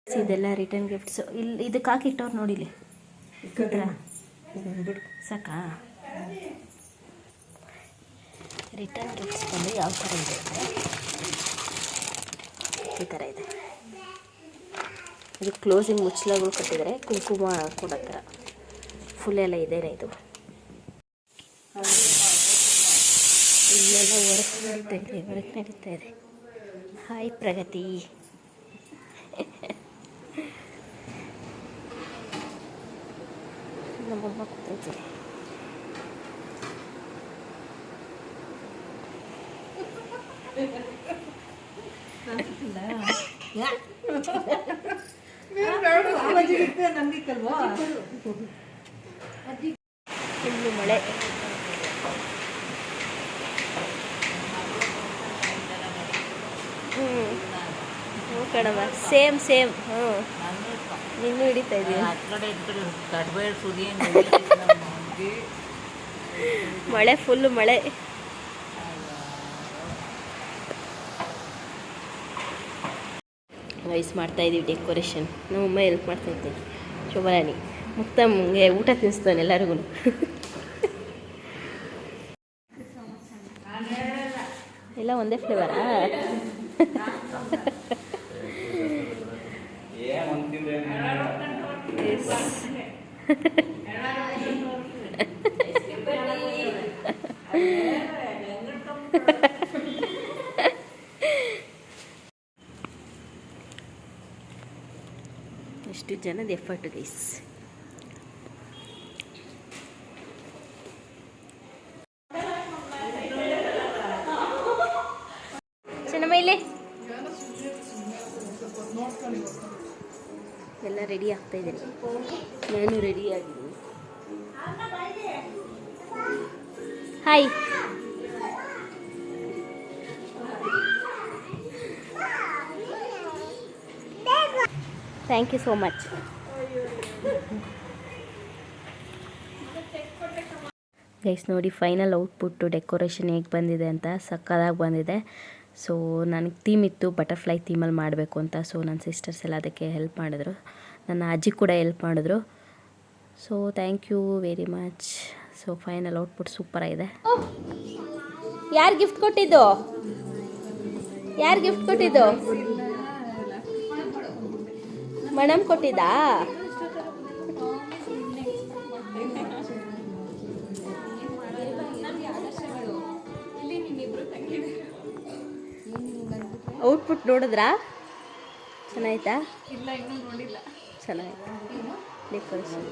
ಇದೆಲ್ಲ return gifts. ಇಲ್ಲಿ ಇದಕ್ಕೆ ಹಾಕಿಟ್ಟವ್ರು ನೋಡಿಲಿ ಸಾಕಾ. ರಿಟರ್ನ್ ಗಿಫ್ಟ್ಸ್ ಬಂದು ಯಾವ ಥರ ಇದೆ ಅಂದರೆ ಈ ಥರ ಇದೆ. ಇದು ಕ್ಲೋಸಿಂಗ್ ಮುಚ್ಚಳಗಳು ಕಟ್ಟಿದರೆ ಕುಂಕುಮ ಕೊಡೋ ಥರ ಫುಲ್ ಎಲ್ಲ ಇದೆ ಇದು. ಇಲ್ಲೆಲ್ಲ ವರ್ಕ್ ನಡೀತಾ ಇದೆ. ಹಾಯ್ ಪ್ರಗತಿ. ನಮ್ಮಮ್ಮ ಕೂತೈತೆ. ಇನ್ನು ಮಳೆ. ಕಣವ ಸೇಮ್ ನಿನ್ನೂ ಹಿಡಿತಾ ಇದ್ದೀನಿ. ಮಳೆ ಫುಲ್ಲು ಮಳೆ. ವಯಸ್ಸು ಮಾಡ್ತಾಯಿದ್ದೀವಿ ಡೆಕೋರೇಷನ್. ನಮ್ಮಮ್ಮ ಹೆಲ್ಪ್ ಮಾಡ್ತಾಯಿದ್ದೀನಿ. ಶೋಭರಾಣಿ ಮುಕ್ತಮ್ಮಗೆ ಊಟ ತಿನ್ನಿಸ್ತಾನೆ ಎಲ್ಲರಿಗೂ. ಎಲ್ಲ ಒಂದೇ ಫ್ಲೇವರಾ? ಎಷ್ಟು ಜನದ ಎಫರ್ಟ್ ಗೈಸ್. ಚೆನ್ನಮೈಲಿ ಎಲ್ಲ ರೆಡಿ ಆಗ್ತಾ ಇದ್ದೀನಿ. ನಾನು ರೆಡಿ ಆಗಿದ್ದೀನಿ. Hi. Thank you so much. Guys ನೋಡಿ ಫೈನಲ್ ಔಟ್ಪುಟ್ಟು ಡೆಕೋರೇಷನ್ ಹೇಗೆ ಬಂದಿದೆ ಅಂತ. ಸಕ್ಕದಾಗಿ ಬಂದಿದೆ. ಸೊ ನನಗೆ ಥೀಮ್ ಇತ್ತು ಬಟರ್ಫ್ಲೈ ಥೀಮಲ್ಲಿ ಮಾಡಬೇಕು ಅಂತ. ಸೊ ನನ್ನ ಸಿಸ್ಟರ್ಸ್ ಎಲ್ಲ ಅದಕ್ಕೆ ಹೆಲ್ಪ್ ಮಾಡಿದ್ರು. ನನ್ನ ಅಜ್ಜಿ ಕೂಡ ಹೆಲ್ಪ್ ಮಾಡಿದ್ರು. So thank you very much. So final output ಸೂಪರಾಗಿದೆ. ಯಾರು ಗಿಫ್ಟ್ ಕೊಟ್ಟಿದ್ದು? ಮೇಡಮ್ ಕೊಟ್ಟಿದ್ದಾ? ಔಟ್ಪುಟ್ ನೋಡಿದ್ರಾ? ಚೆನ್ನಾಯ್ತಾ? ಇಲ್ಲ, ಇನ್ನೂ ನೋಡಿಲ್ಲ. ಚೆನ್ನಾಯ್ತು ಡೆಕೋರೇಷನ್.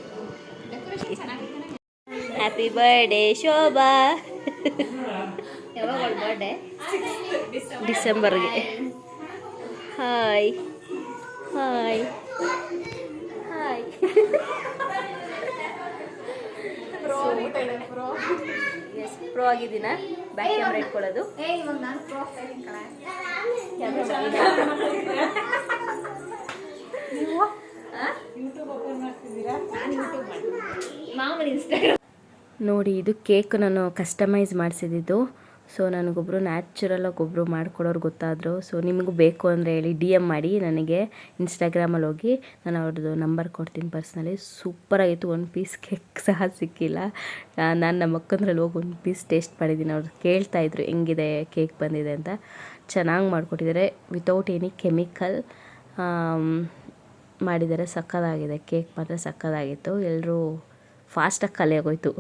Happy birthday Shobha. ಯಾವಾಗ ಬರ್ಡೇ? ಡಿಸೆಂಬರ್ಗೆ. Hi hi hi. ಎಸ್ ಪ್ರೋ ಆಗಿದ್ದೀನ. ಬ್ಯಾಕ್ ಕ್ಯಾಮ್ರಾ ಇಟ್ಕೊಳ್ಳೋದು. ನೋಡಿ ಇದು ಕೇಕ್ ನಾನು ಕಸ್ಟಮೈಸ್ ಮಾಡಿಸಿದ್ದು. ಸೊ ನನಗೊಬ್ಬರು ನ್ಯಾಚುರಲಾಗಿ ಒಬ್ಬರು ಮಾಡಿಕೊಡೋರು ಗೊತ್ತಾದರು. ಸೊ ನಿಮಗೂ ಬೇಕು ಅಂದರೆ ಹೇಳಿ DM ಮಾಡಿ ನನಗೆ ಇನ್ಸ್ಟಾಗ್ರಾಮಲ್ಲಿ ಹೋಗಿ. ನಾನು ಅವ್ರದ್ದು ನಂಬರ್ ಕೊಡ್ತೀನಿ ಪರ್ಸ್ನಲಿ. ಸೂಪರಾಗಿತ್ತು. ಒಂದು ಪೀಸ್ ಕೇಕ್ ಸಹ ಸಿಕ್ಕಿಲ್ಲ. ನಾನು ನಮ್ಮ ಅಕ್ಕಂದ್ರಲ್ಲಿ ಹೋಗಿ ಒಂದು ಪೀಸ್ ಟೇಸ್ಟ್ ಮಾಡಿದ್ದೀನಿ. ಅವ್ರು ಕೇಳ್ತಾಯಿದ್ರು ಹೆಂಗಿದೆ ಕೇಕ್ ಬಂದಿದೆ ಅಂತ. ಚೆನ್ನಾಗಿ ಮಾಡಿಕೊಟ್ಟಿದ್ದಾರೆ. ವಿತೌಟ್ ಎನಿ ಕೆಮಿಕಲ್ ಮಾಡಿದ್ದಾರೆ. ಸಕ್ಕತ್ತಾಗಿದೆ ಕೇಕ್ ಮಾತ್ರ ಸಕ್ಕತ್ತಾಗಿತ್ತು. ಎಲ್ಲರೂ ಫಾಸ್ಟಾಗಿ ಖಾಲಿ ಆಗೋಯ್ತು.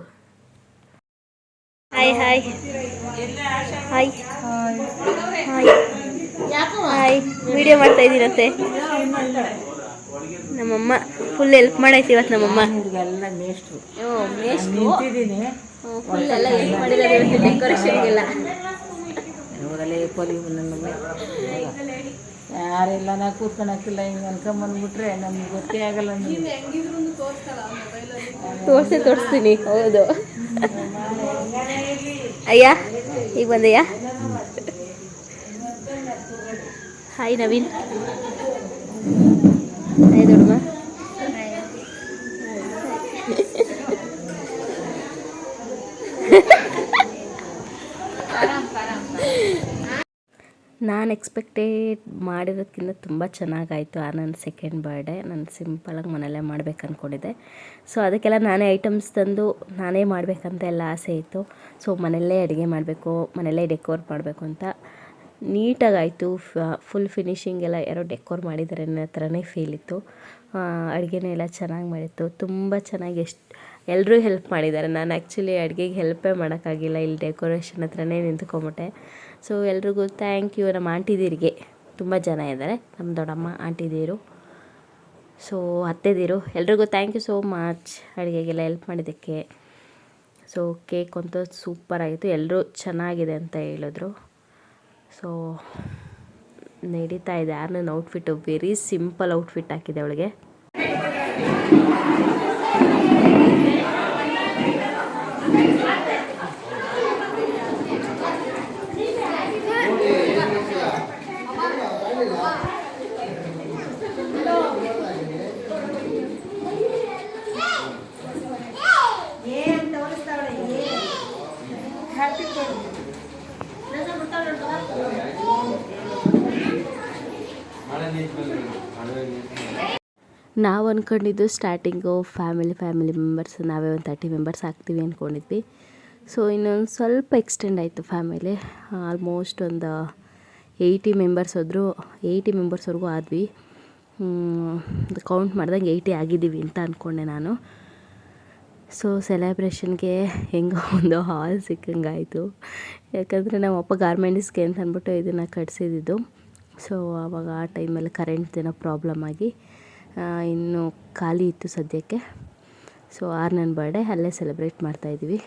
Hi hi hi hi hi. Video ಮಾಡ್ತಾ ಇದ್ದೀನಂತೆ ನಮ್ಮಮ್ಮ. ಫುಲ್ ಹೆಲ್ಪ್ ಮಾಡೈತಿ ಇವತ್ತು ನಮ್ಮಮ್ಮ. ಫುಲ್ ಎಲ್ಲ ಹೆಲ್ಪ್ ಮಾಡಿದ್ದಾರೆ ಇವತ್ತು ಡೆಕೋರೇಷನ್ಗೆಲ್ಲ. ಯಾರೆಲ್ಲ ನಾ ಕೂತ್ಕೊಳಕ್ಕಿಲ್ಲ. ಹಿಂಗೆ ಅನ್ಕೊಂಬಂದ್ಬಿಟ್ರೆ ನಮ್ಗೆ ಗೊತ್ತೇ ಆಗಲ್ಲ. ತೋರಿಸ್ತೀನಿ. ಹೌದು ಅಯ್ಯ ಈಗ ಬಂದಯ್ಯ. ಹಾಯ್ ನವೀನ್. ಹಾಯ್ ದೊಡ್ಡಮ್ಮ. ನಾನು ಎಕ್ಸ್ಪೆಕ್ಟೇಡ್ ಮಾಡಿರೋದಕ್ಕಿಂತ ತುಂಬ ಚೆನ್ನಾಗಾಯಿತು. ನನ್ನ ಸೆಕೆಂಡ್ ಬರ್ಡೇ ನಾನು ಸಿಂಪಲಾಗಿ ಮನೆಯಲ್ಲೇ ಮಾಡ್ಬೇಕು ಅಂದ್ಕೊಂಡಿದ್ದೆ. ಸೊ ಅದಕ್ಕೆಲ್ಲ ನಾನೇ ಐಟಮ್ಸ್ ತಂದು ನಾನೇ ಮಾಡಬೇಕಂತ ಎಲ್ಲ ಆಸೆ ಇತ್ತು. ಸೊ ಮನೆಯಲ್ಲೇ ಅಡುಗೆ ಮಾಡಬೇಕು, ಮನೆಯಲ್ಲೇ ಡೆಕೋರ್ ಮಾಡಬೇಕು ಅಂತ ನೀಟಾಗಾಯಿತು. ಫುಲ್ ಫಿನಿಶಿಂಗ್ ಎಲ್ಲ ಯಾರೋ ಡೆಕೋರ್ ಮಾಡಿದ್ದಾರೆ ಅನ್ನೋ ಥರನೇ ಫೀಲ್ ಇತ್ತು. ಅಡುಗೆನೂ ಎಲ್ಲ ಚೆನ್ನಾಗಿ ಮಾಡಿತ್ತು, ತುಂಬ ಚೆನ್ನಾಗಿ. ಎಲ್ಲರೂ ಹೆಲ್ಪ್ ಮಾಡಿದ್ದಾರೆ. ನಾನು ಆ್ಯಕ್ಚುಲಿ ಅಡುಗೆಗೆ ಹೆಲ್ಪೇ ಮಾಡೋಕ್ಕಾಗಿಲ್ಲ, ಇಲ್ಲಿ ಡೆಕೋರೇಷನ್ ಹತ್ರನೇ ನಿಂತ್ಕೊಂಬಿಟ್ಟೆ. ಸೊ ಎಲ್ರಿಗೂ ಥ್ಯಾಂಕ್ ಯು. ನಮ್ಮ ಆಂಟಿದೀರಿಗೆ ತುಂಬ ಜನ ಇದ್ದಾರೆ, ನಮ್ಮ ದೊಡ್ಡಮ್ಮ, ಆಂಟಿದೀರು, ಸೊ ಅತ್ತೆದೀರು, ಎಲ್ರಿಗೂ ಥ್ಯಾಂಕ್ ಯು ಸೋ ಮಚ್ ಅಡುಗೆಗೆಲ್ಲ ಹೆಲ್ಪ್ ಮಾಡಿದ್ದಕ್ಕೆ. ಸೊ ಕೇಕ್ ಅಂತೂ ಸೂಪರಾಗಿತ್ತು, ಎಲ್ಲರೂ ಚೆನ್ನಾಗಿದೆ ಅಂತ ಹೇಳಿದ್ರು. ಸೊ ನಡೀತಾ ಇದೆ. ನನ್ನ ಔಟ್ಫಿಟ್ಟು ವೆರಿ ಸಿಂಪಲ್ ಔಟ್ಫಿಟ್ ಹಾಕಿದೆ ಅವಳಿಗೆ. ನಾವು ಅಂದ್ಕೊಂಡಿದ್ದು ಸ್ಟಾರ್ಟಿಂಗು ಫ್ಯಾಮಿಲಿ ಮೆಂಬರ್ಸ್ ನಾವೇ ಒಂದು 30 ಮೆಂಬರ್ಸ್ ಆಗ್ತೀವಿ ಅಂದ್ಕೊಂಡಿದ್ವಿ. ಸೊ ಇನ್ನೊಂದು ಸ್ವಲ್ಪ ಎಕ್ಸ್ಟೆಂಡ್ ಆಯಿತು ಫ್ಯಾಮಿಲಿ. ಆಲ್ಮೋಸ್ಟ್ ಒಂದು 80 ಮೆಂಬರ್ಸ್ ಹೋದರು, 80 ಮೆಂಬರ್ಸ್ವರೆಗೂ ಆದ್ವಿ. ಕೌಂಟ್ ಮಾಡ್ದಂಗೆ 80 ಆಗಿದ್ದೀವಿ ಅಂತ ಅಂದ್ಕೊಂಡೆ ನಾನು. ಸೊ ಸೆಲೆಬ್ರೇಷನ್ಗೆ ಹೆಂಗೋ ಒಂದು ಹಾಲ್ ಸಿಕ್ಕಂಗಾಯಿತು. ಯಾಕಂದರೆ ನಮ್ಮ ಅಪ್ಪ ಗಾರ್ಮೆಂಟ್ಸ್ಗೆ ಅಂತ ಅಂದ್ಬಿಟ್ಟು ಇದನ್ನು ಕಟ್ಸಿದ್ದು. ಸೊ ಆವಾಗ ಆ ಟೈಮಲ್ಲಿ ಕರೆಂಟ್ದೇನೋ ಪ್ರಾಬ್ಲಮ್ ಆಗಿ ಇನ್ನೂ ಖಾಲಿ ಇತ್ತು ಸದ್ಯಕ್ಕೆ. ಸೊ ನನ್ನ ಬರ್ಡೇ ಅಲ್ಲೇ ಸೆಲೆಬ್ರೇಟ್ ಮಾಡ್ತಾಯಿದ್ವಿ.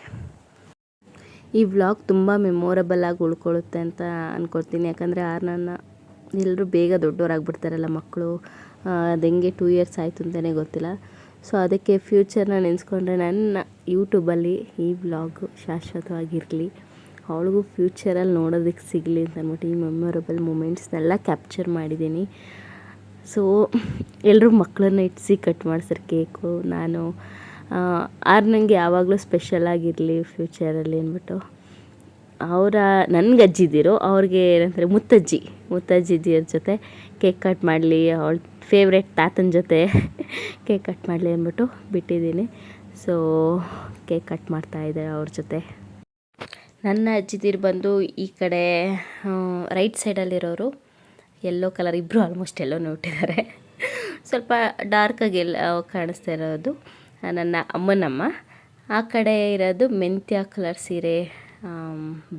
ಈ ವ್ಲಾಗ್ ತುಂಬ ಮೆಮೊರಬಲ್ ಆಗಿ ಉಳ್ಕೊಳ್ಳುತ್ತೆ ಅಂತ ಅಂದ್ಕೊಳ್ತೀನಿ. ಯಾಕಂದರೆ ನನ್ನ ಎಲ್ಲರೂ ಬೇಗ ದೊಡ್ಡವರಾಗ್ಬಿಡ್ತಾರಲ್ಲ ಮಕ್ಕಳು. ಅದು ಹೆಂಗೆ 2 ಇಯರ್ಸ್ ಆಯಿತು ಅಂತಲೇ ಗೊತ್ತಿಲ್ಲ. ಸೊ ಅದಕ್ಕೆ ಫ್ಯೂಚರ್ನ ನೆನೆಸ್ಕೊಂಡ್ರೆ ನನ್ನ ಯೂಟ್ಯೂಬಲ್ಲಿ ಈ ವ್ಲಾಗು ಶಾಶ್ವತವಾಗಿರಲಿ, ಅವಳಿಗೂ ಫ್ಯೂಚರಲ್ಲಿ ನೋಡೋದಕ್ಕೆ ಸಿಗಲಿ ಅಂತ ಅಂದ್ಬಿಟ್ಟು ಈ ಮೆಮೊರಬಲ್ ಮೂಮೆಂಟ್ಸ್ನೆಲ್ಲ ಕ್ಯಾಪ್ಚರ್ ಮಾಡಿದ್ದೀನಿ. ಸೊ ಎಲ್ಲರೂ ಮಕ್ಕಳನ್ನ ಇಟ್ಟಿಸಿ ಕಟ್ ಮಾಡಿಸ್ತಾರೆ ಕೇಕು. ನಾನು ನನಗೆ ಯಾವಾಗಲೂ ಸ್ಪೆಷಲಾಗಿರಲಿ ಫ್ಯೂಚರಲ್ಲಿ ಅಂದ್ಬಿಟ್ಟು ನನಗೆ ಅಜ್ಜಿದಿರು, ಅವ್ರಿಗೆ ಏನಂತಾರೆ ಮುತ್ತಜ್ಜಿದಿರ ಜೊತೆ ಕೇಕ್ ಕಟ್ ಮಾಡಲಿ, ಅವಳ ಫೇವ್ರೆಟ್ ತಾತನ ಜೊತೆ ಕೇಕ್ ಕಟ್ ಮಾಡಲಿ ಅಂದ್ಬಿಟ್ಟು ಬಿಟ್ಟಿದ್ದೀನಿ. ಸೊ ಕೇಕ್ ಕಟ್ ಮಾಡ್ತಾಯಿದ್ದಾರೆ ಅವ್ರ ಜೊತೆ. ನನ್ನ ಅಜ್ಜಿದಿರು ಬಂದು ಈ ಕಡೆ ರೈಟ್ ಸೈಡಲ್ಲಿರೋರು ಯೆಲ್ಲೋ ಕಲರ್, ಇಬ್ಬರು ಆಲ್ಮೋಸ್ಟ್ ಎಲ್ಲೋನೇ ಹುಟ್ಟಿದ್ದಾರೆ. ಸ್ವಲ್ಪ ಡಾರ್ಕಾಗಿ ಎಲ್ಲ ಕಾಣಿಸ್ತಾ ಇರೋದು ನನ್ನ ಅಮ್ಮನಮ್ಮ. ಆ ಕಡೆ ಇರೋದು ಮೆಂತ್ಯ ಕಲರ್ ಸೀರೆ,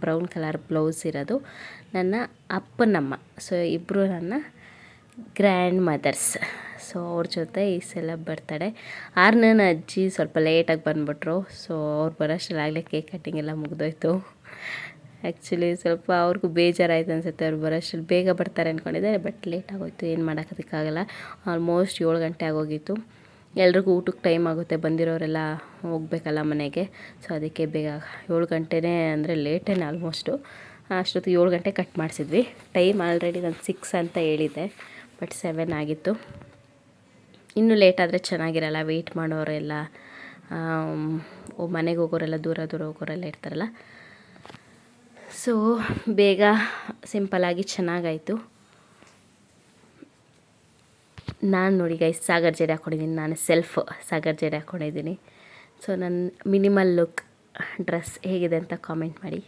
ಬ್ರೌನ್ ಕಲರ್ ಬ್ಲೌಸ್ ಇರೋದು ನನ್ನ ಅಪ್ಪನಮ್ಮ. ಸೊ ಇಬ್ಬರು ನನ್ನ ಗ್ರ್ಯಾಂಡ್ ಮದರ್ಸ್. ಸೊ ಅವ್ರ ಜೊತೆ ಈ ಸಲ ಬರ್ತಡೆ. ನನ್ನ ಅಜ್ಜಿ ಸ್ವಲ್ಪ ಲೇಟಾಗಿ ಬಂದುಬಿಟ್ರು. ಸೊ ಅವ್ರು ಬರೋಷ್ಟರಲ್ಲಾಗಲೇ ಕೇಕ್ ಕಟ್ಟಿಂಗ್ ಎಲ್ಲ ಮುಗಿದೋಯ್ತು. ಆ್ಯಕ್ಚುಲಿ ಸ್ವಲ್ಪ ಅವ್ರಿಗೂ ಬೇಜಾರಾಯ್ತು ಅನಿಸುತ್ತೆ, ಅವ್ರು ಬರೋಷ್ಟರಲ್ಲಿ ಬೇಗ ಬರ್ತಾರೆ ಅಂದ್ಕೊಂಡಿದ್ದೆ, ಬಟ್ ಲೇಟ್ ಆಗೋಯ್ತು. ಏನು ಮಾಡೋಕ್ಕಾಗಲ್ಲ. ಆಲ್ಮೋಸ್ಟ್ 7 ಗಂಟೆ ಆಗೋಗಿತ್ತು. ಎಲ್ರಿಗೂ ಊಟಕ್ಕೆ ಟೈಮ್ ಆಗುತ್ತೆ, ಬಂದಿರೋರೆಲ್ಲ ಹೋಗ್ಬೇಕಲ್ಲ ಮನೆಗೆ. ಸೊ ಅದಕ್ಕೆ ಬೇಗ 7 ಗಂಟೆನೇ ಅಂದರೆ ಲೇಟೇನೆ ಆಲ್ಮೋಸ್ಟು. ಅಷ್ಟೊತ್ತು 7 ಗಂಟೆ ಕಟ್ ಮಾಡಿಸಿದ್ವಿ. ಟೈಮ್ ಆಲ್ರೆಡಿ ನಾನು 6 ಅಂತ ಹೇಳಿದ್ದೆ, ಬಟ್ 7 ಆಗಿತ್ತು. ಇನ್ನೂ ಲೇಟ್ ಆದರೆ ಚೆನ್ನಾಗಿರಲ್ಲ, ವೆಯ್ಟ್ ಮಾಡೋರೆಲ್ಲ ಮನೆಗೆ ಹೋಗೋರೆಲ್ಲ ದೂರ ಹೋಗೋರೆಲ್ಲ ಇರ್ತಾರಲ್ಲ. ಸೊ ಬೇಗ ಸಿಂಪಲ್ಲಾಗಿ ಚೆನ್ನಾಗಾಯಿತು. ನಾನು ನೋಡಿ ಗೈಸ್ ಸಾಗರ್ ಜಡೆ ಹಾಕ್ಕೊಂಡಿದ್ದೀನಿ, ನಾನು ಸೆಲ್ಫ್ ಸಾಗರ್ ಜಡೆ ಹಾಕ್ಕೊಂಡಿದ್ದೀನಿ. ಸೊ ನನ್ನ ಮಿನಿಮಲ್ ಲುಕ್ ಡ್ರೆಸ್ ಹೇಗಿದೆ ಅಂತ ಕಾಮೆಂಟ್ ಮಾಡಿ.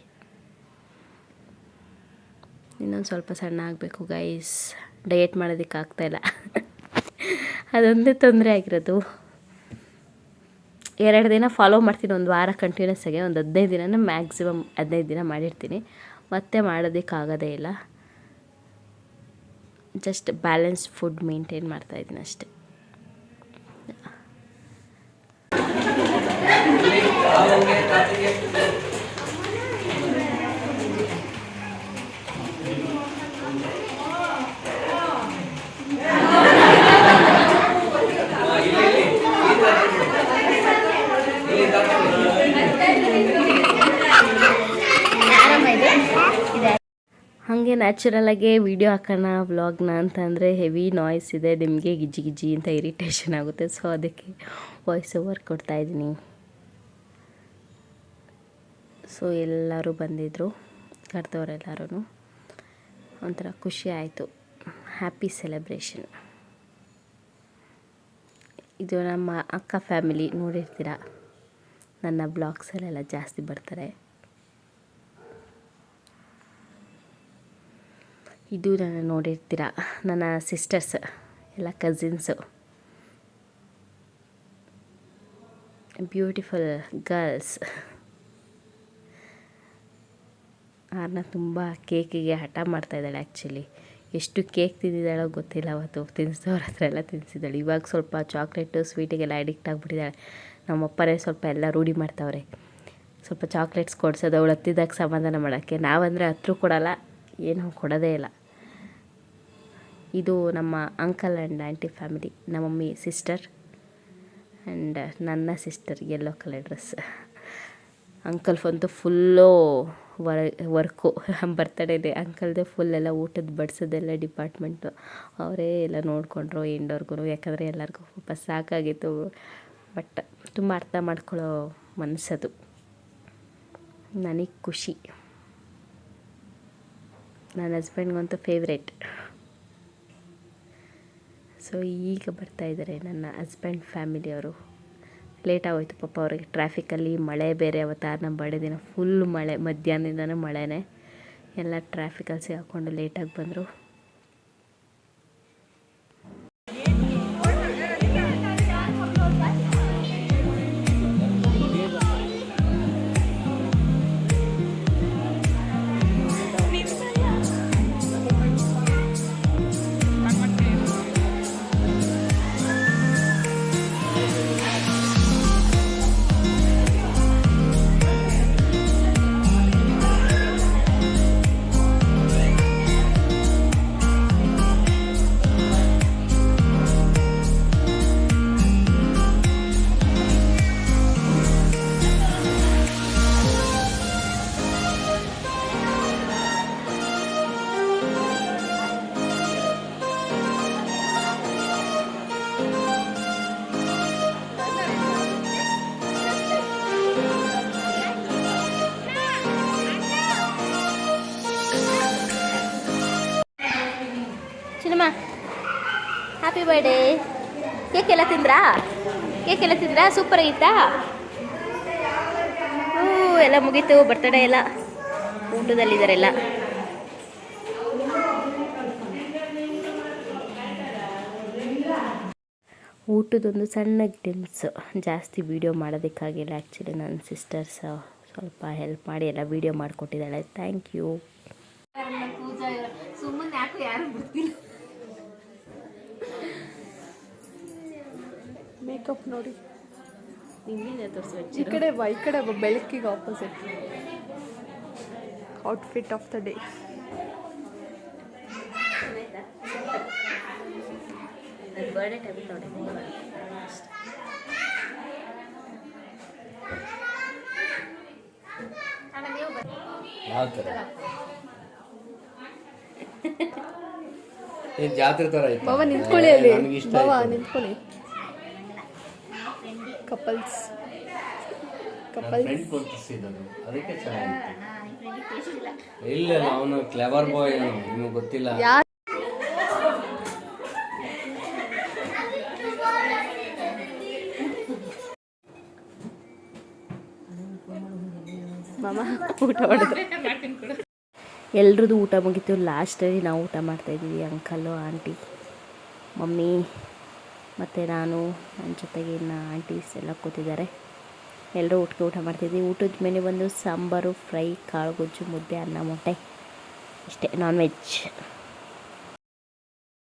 ಇನ್ನೊಂದು ಸ್ವಲ್ಪ ಸಣ್ಣ ಆಗಬೇಕು ಗೈಸ್, ಡಯಟ್ ಮಾಡೋದಕ್ಕೆ ಆಗ್ತಾಯಿಲ್ಲ. ಅದೊಂದೇ ತೊಂದರೆ ಆಗಿರೋದು. 2 ದಿನ ಫಾಲೋ ಮಾಡ್ತೀನಿ, ಒಂದು ವಾರ ಕಂಟಿನ್ಯೂಸ್ ಆಗಿ, ಒಂದು 15 ದಿನ ಮ್ಯಾಕ್ಸಿಮಮ್ 15 ದಿನ ಮಾಡಿರ್ತೀನಿ, ಮತ್ತೆ ಮಾಡೋದಕ್ಕಾಗೋದೇ ಇಲ್ಲ. ಜಸ್ಟ್ ಬ್ಯಾಲೆನ್ಸ್ ಫುಡ್ ಮೇಂಟೈನ್ ಮಾಡ್ತಾಯಿದ್ದೀನಿ ಅಷ್ಟೆ. ಹಾಗೆ ನ್ಯಾಚುರಲಾಗೆ ವೀಡಿಯೋ ಹಾಕೋಣ ವ್ಲಾಗ್ನ ಅಂತಂದರೆ ಹೆವಿ ನಾಯ್ಸ್ ಇದೆ, ನಿಮಗೆ ಗಿಜ್ಜಿ ಅಂತ ಇರಿಟೇಷನ್ ಆಗುತ್ತೆ. ಸೊ ಅದಕ್ಕೆ ವಾಯ್ಸ್ ಓವರ್ ಕೊಡ್ತಾಯಿದ್ದೀನಿ. ಸೊ ಎಲ್ಲರೂ ಬಂದಿದ್ದರು, ಕರೆದವರೆಲ್ಲರೂ. ಒಂಥರ ಖುಷಿ ಆಯಿತು. Happy celebration. ಇದು ನಮ್ಮ ಅಕ್ಕ ಫ್ಯಾಮಿಲಿ, ನೋಡಿರ್ತೀರ, ನನ್ನ ಬ್ಲಾಗ್ಸಲ್ಲೆಲ್ಲ ಜಾಸ್ತಿ ಬರ್ತಾರೆ. ಇದು ನಾನು ನೋಡಿರ್ತೀರ, ನನ್ನ ಸಿಸ್ಟರ್ಸ್ ಎಲ್ಲ ಕಸಿನ್ಸು, ಬ್ಯೂಟಿಫುಲ್ ಗರ್ಲ್ಸ್. ಆರ್ನ ತುಂಬ ಕೇಕಿಗೆ ಹಠ ಮಾಡ್ತಾಯಿದ್ದಾಳೆ. ಆ್ಯಕ್ಚುಲಿ ಎಷ್ಟು ಕೇಕ್ ತಿಂದಿದ್ದಾಳೋ ಗೊತ್ತಿಲ್ಲ. ಅವತ್ತು ತಿನ್ನಿಸೋರ ಹತ್ರ ಎಲ್ಲ ತಿನ್ನಿಸಿದ್ದಾಳೆ. ಇವಾಗ ಸ್ವಲ್ಪ ಚಾಕ್ಲೇಟು ಸ್ವೀಟಿಗೆಲ್ಲ ಅಡಿಕ್ಟ್ ಆಗಿಬಿಟ್ಟಿದ್ದಾಳೆ. ನಮ್ಮಪ್ಪರೇ ಸ್ವಲ್ಪ ಎಲ್ಲ ರೂಢಿ ಮಾಡ್ತಾವ್ರೆ. ಸ್ವಲ್ಪ ಚಾಕ್ಲೇಟ್ಸ್ ಕೊಡ್ಸೋದು ಅವಳು ಹತ್ತಿದಾಗ ಸಮಾಧಾನ ಮಾಡೋಕ್ಕೆ. ನಾವಂದರೆ ಹತ್ರ ಕೊಡೋಲ್ಲ, ಏನೂ ಕೊಡೋದೇ ಇಲ್ಲ. ಇದು ನಮ್ಮ ಅಂಕಲ್ ಆ್ಯಂಡ್ ಆಂಟಿ ಫ್ಯಾಮಿಲಿ. ನಮ್ಮ ಮಮ್ಮಿ ಸಿಸ್ಟರ್ ಆ್ಯಂಡ್ ನನ್ನ ಸಿಸ್ಟರ್ ಯೆಲ್ಲೋ ಕಲರ್ ಡ್ರೆಸ್. ಅಂಕಲ್ಫಂತೂ ಫುಲ್ಲು ವರ್ಕು. ಬರ್ತಡೇದೆ ಅಂಕಲ್ದೇ ಫುಲ್ಲೆಲ್ಲ ಊಟದ ಬಡಿಸೋದೆಲ್ಲ ಡಿಪಾರ್ಟ್ಮೆಂಟು ಅವರೇ ಎಲ್ಲ ನೋಡಿಕೊಂಡ್ರು ಎಂಡವ್ರಿಗೂ. ಯಾಕಂದರೆ ಎಲ್ಲರಿಗೂ ಪಾಪ ಸಾಕಾಗಿತ್ತು. ಬಟ್ ತುಂಬ ಅರ್ಥ ಮಾಡ್ಕೊಳ್ಳೋ ಮನಸ್ಸದು. ನನಗೆ ಖುಷಿ. ನನ್ನ ಹಸ್ಬೆಂಡ್ಗಂತೂ ಫೇವ್ರೇಟ್. ಸೊ ಈಗ ಬರ್ತಾಯಿದ್ದಾರೆ ನನ್ನ ಹಸ್ಬೆಂಡ್ ಫ್ಯಾಮಿಲಿಯವರು. ಲೇಟ್ ಆಗೋಯ್ತು ಪಾಪ ಅವ್ರಿಗೆ. ಟ್ರಾಫಿಕಲ್ಲಿ ಮಳೆ ಬೇರೆ. ಅವತ್ತು ನಮ್ಮ ಬರ್ಡೇ ದಿನ ಫುಲ್ ಮಳೆ, ಮಧ್ಯಾಹ್ನದಿಂದನೇ ಮಳೆನೇ. ಎಲ್ಲ ಟ್ರಾಫಿಕಲ್ಲಿ ಸಿಗಾಕೊಂಡು ಲೇಟಾಗಿ ಬಂದರು. Cinema happy birthday. ಕೇಕ್ ಎಲ್ಲ ತಿಂದ್ರಾ? ಸೂಪರ್ ಆಗಿತ್ತಾ? ಎಲ್ಲ ಮುಗೀತು. ಬರ್ತಡೇ ಎಲ್ಲ ಊಟದಲ್ಲಿದ್ದಾರೆಲ್ಲ. ಊಟದೊಂದು ಸಣ್ಣ ಗ್ಲಿಮ್ಸ್. ಜಾಸ್ತಿ ವೀಡಿಯೋ ಮಾಡೋದಕ್ಕಾಗಿಲ್ಲ. ಆ್ಯಕ್ಚುಲಿ ನನ್ನ ಸಿಸ್ಟರ್ಸ್ ಸ್ವಲ್ಪ ಹೆಲ್ಪ್ ಮಾಡಿ ಎಲ್ಲ ವೀಡಿಯೋ ಮಾಡಿಕೊಟ್ಟಿದ್ದಾಳೆ. Thank you. ಸುಮ್ಮನೆ ಯಾಕೋ ಯಾರು ಬಿಡ್ತಿಲ್ಲ. ಮೇಕಪ್ ನೋಡಿ, ಈ ಕಡೆ ಬೆಳಕಿಗೆ opposite. Outfit of the day. Birthday time ನೋಡಿ. ಜಾತ್ರೆ ತರ ಬಾಬಾ ನಿಂತ್ಕೊಳ್ಳಿ ಅಲ್ಲಿ. ಬಾಬಾ ನಿಂತ್ಕೊಳ್ಳಿ. ಕಪಲ್ಸ್ ಅದಕ್ಕೆ ಚೆನ್ನಾಗಿತ್ತು. ಇಲ್ಲ ಅವನು ಕ್ಲೆವರ್ ಬಾಯ್, ನಿಮಗೆ ಗೊತ್ತಿಲ್ಲ. ಮಾಮ ಊಟ ಮಾಡಿದ್ರೆ ಎಲ್ರದ್ದು ಊಟ ಮುಗೀತು. ಲಾಸ್ಟಲ್ಲಿ ನಾವು ಊಟ ಮಾಡ್ತಾಯಿದ್ದೀವಿ. ಅಂಕಲ್ಲು, ಆಂಟಿ, ಮಮ್ಮಿ ಮತ್ತು ನಾನು, ನನ್ನ ಜೊತೆಗೆ ಇನ್ನು ಆಂಟೀಸ್ ಎಲ್ಲ ಕೂತಿದ್ದಾರೆ. ಎಲ್ಲರೂ ಒಟ್ಟಿಗೆ ಊಟ ಮಾಡ್ತಿದ್ವಿ. ಊಟದ ಮೆನು ಬಂದು ಸಾಂಬಾರು, ಫ್ರೈ, ಕಾಳು ಗೊಜ್ಜು, ಮುದ್ದೆ, ಅನ್ನ, ಮೊಟ್ಟೆ, ಇಷ್ಟೇ. Non veg.